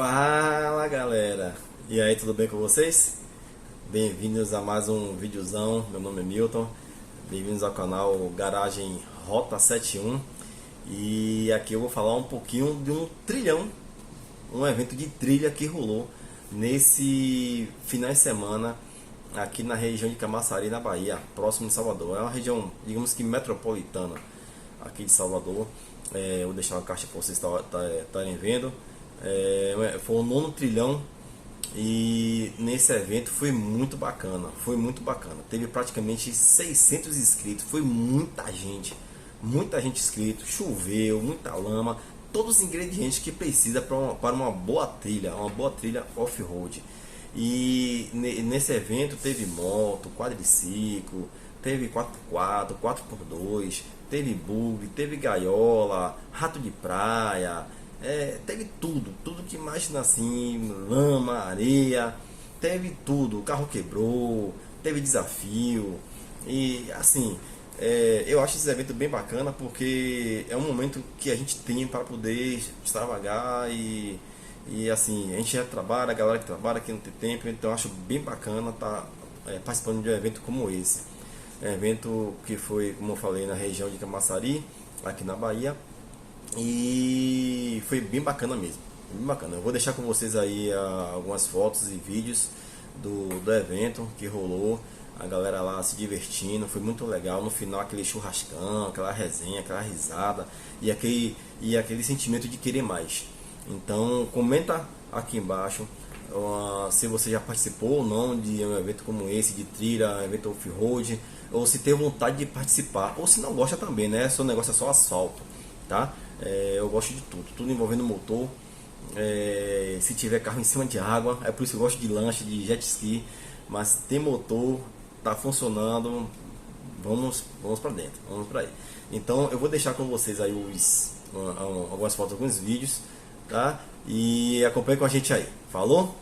Fala galera, e aí, tudo bem com vocês? Bem-vindos a mais um videozão. Meu nome é Milton, bem-vindos ao canal Garagem Rota 71. E aqui eu vou falar um pouquinho de um trilhão, um evento de trilha que rolou nesse final de semana aqui na região de Camaçari, na Bahia, próximo de Salvador. É uma região, digamos que metropolitana aqui de Salvador. Vou deixar uma caixa para vocês estarem vendo. Foi o 9º trilhão e nesse evento foi muito bacana, teve praticamente 600 inscritos, foi muita gente inscrito, choveu, muita lama, todos os ingredientes que precisa para uma boa trilha off-road. E nesse evento teve moto, quadriciclo, teve 4x4, 4x2, teve bug, teve gaiola, rato de praia. Teve tudo que imagina assim, lama, areia, teve tudo, o carro quebrou, teve desafio. E assim, eu acho esse evento bem bacana porque é um momento que a gente tem para poder extravagar e assim, a gente já trabalha, a galera que trabalha aqui não tem tempo, então eu acho bem bacana estar participando de um evento como esse. Evento que foi, como eu falei, na região de Camaçari, aqui na Bahia. E foi bem bacana mesmo, bem bacana. Eu vou deixar com vocês aí algumas fotos e vídeos do evento que rolou, a galera lá se divertindo, foi muito legal. No final aquele churrascão, aquela resenha, aquela risada e aquele sentimento de querer mais. Então comenta aqui embaixo se você já participou ou não de um evento como esse, de trilha, evento off-road, ou se tem vontade de participar, ou se não gosta também, né? Seu negócio é só asfalto, tá? Eu gosto de tudo envolvendo motor. Se tiver carro em cima de água, é por isso que eu gosto de lanche, de jet ski. Mas tem motor, tá funcionando, vamos para dentro, vamos para aí. Então eu vou deixar com vocês aí algumas fotos, alguns vídeos, tá? E acompanhe com a gente aí. Falou?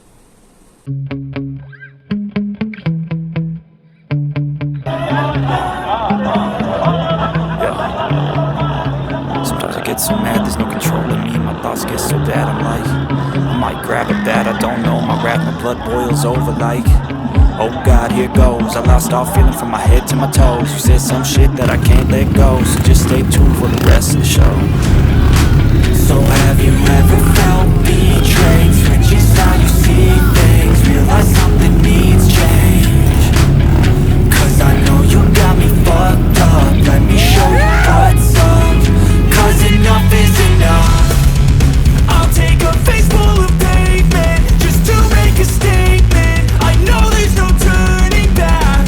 Get so mad, there's no controlling me. My thoughts get so bad, I'm like, I might grab a bat, I don't know. My wrath, my blood boils over like, oh God, here goes. I lost all feeling from my head to my toes. You said some shit that I can't let go, so just stay tuned for the rest of the show. So have you ever felt betrayed? Switches how you see things, realize something needs change. Cause I know you got me fucked up, let me show you what's up. Cause enough is enough. I'll take a face full of pavement just to make a statement. I know there's no turning back.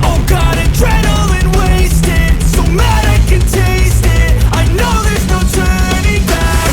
Oh God, adrenaline wasted, so mad I can taste it. I know there's no turning back.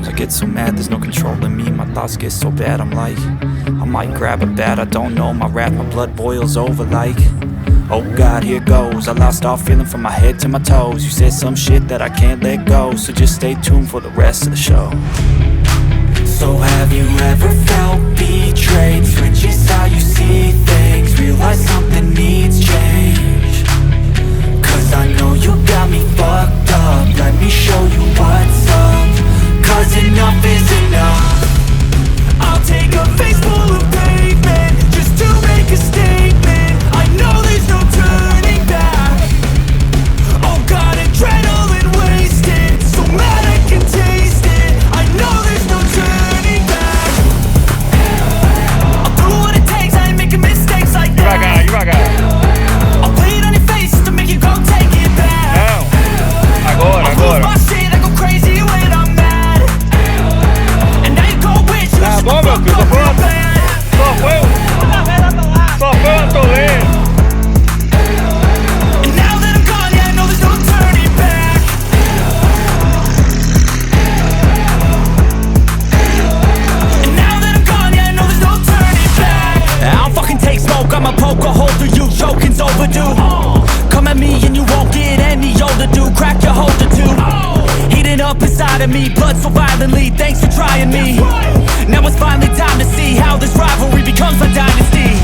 Sometimes I get so mad, there's no controlling me. My thoughts get so bad, I'm like, I might grab a bat, I don't know. My wrath, my blood boils over like, oh God, here goes. I lost all feeling from my head to my toes. You said some shit that I can't let go, so just stay tuned for the rest of the show. So have you ever felt betrayed? Switches how you see things, realize something needs change. Cause I know you got me fucked up, let me show you what's up. Cause enough is enough. I'll take a face full of pavement just to make a statement. I know there's no turning back. Oh God, adrenaline wasted, so mad I can taste it. I know there's no turning back. I'll do what it takes, I ain't making mistakes like that. I'll play it on your face to make you go take it back. Agora. Lose my shit, I go crazy when I'm mad. And now you go wish you Tá should bom, meu filho, só foi um toleiro. And now that I'm gone, yeah, I know there's no turning back. And now that I'm gone, yeah, I know there's no turning back. I don't fucking take smoke, I'ma poke a hole through you, choking's overdue. Come at me and you won't get any older, dude. Crack your holder too. Heating up inside of me, blood so violently, thanks for trying me. Now it's finally time to see how this rivalry becomes a dynasty.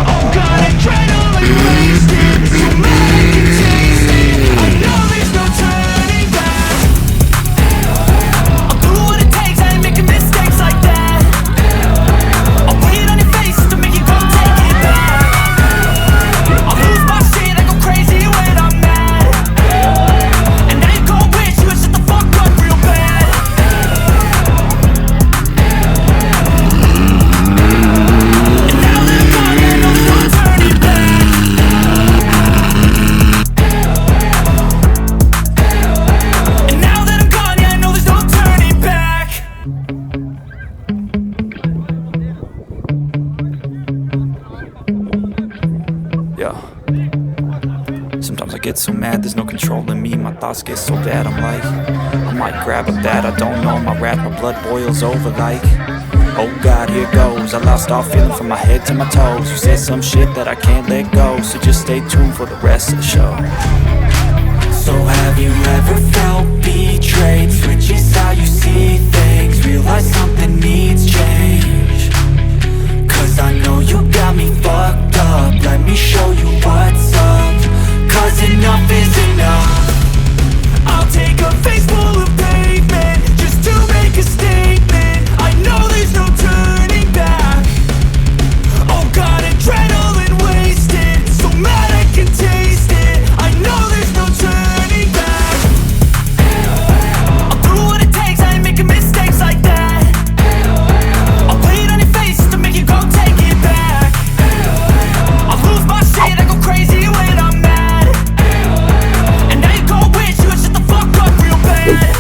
Oh God, adrenaline wasted, so mad I can taste it. I know there's no turning back. I'll do what it takes, I ain't making mistakes like that. I'll play it on your face to make you go take it back. I'll lose my shit, I go crazy when I'm mad. And now you go wish you would shut the fuck up real bad. And now that I'm gone, yeah, I know there's no turning back. And now that I'm gone, yeah, I know there's no turning back. Yeah. Sometimes I get so mad, there's no controlling me. My thoughts get so bad, I'm like, I might grab a bat, I don't know. My wrath, my blood boils over like, oh God, here goes. I lost all feeling from my head to my toes. You said some shit that I can't let go, so just stay tuned for the rest of the show. So have you ever felt betrayed? Switches how you see things, realize something needs change. Cause I know you got me fucked up, let me show you what's up. Cause enough is enough. I'll take a face full of pavement just to make a statement. I know there's no turning back. Oh God, adrenaline wasted, so mad I can taste it. I know there's no turning back. I'll do what it takes, I ain't making mistakes like that. I'll play it on your face to make you go take it back. I'll lose my shit, I go crazy when I'm mad. And now you go wish you would shut the fuck up real bad.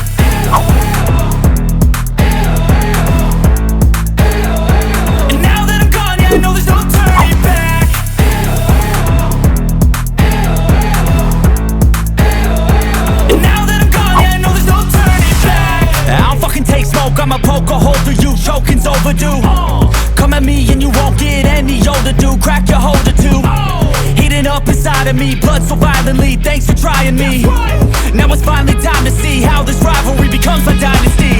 And now that I'm gone, yeah, I know there's no turning back. And now that I'm gone, yeah, I know there's no turning back. I don't fucking take smoke, I'ma poke a hole through you, choking's overdue. Come at me and you won't get any older, dude. Crack your holder too. Heating up inside of me, blood so violently, thanks for trying me. Now it's finally time to see how this rivalry becomes a dynasty.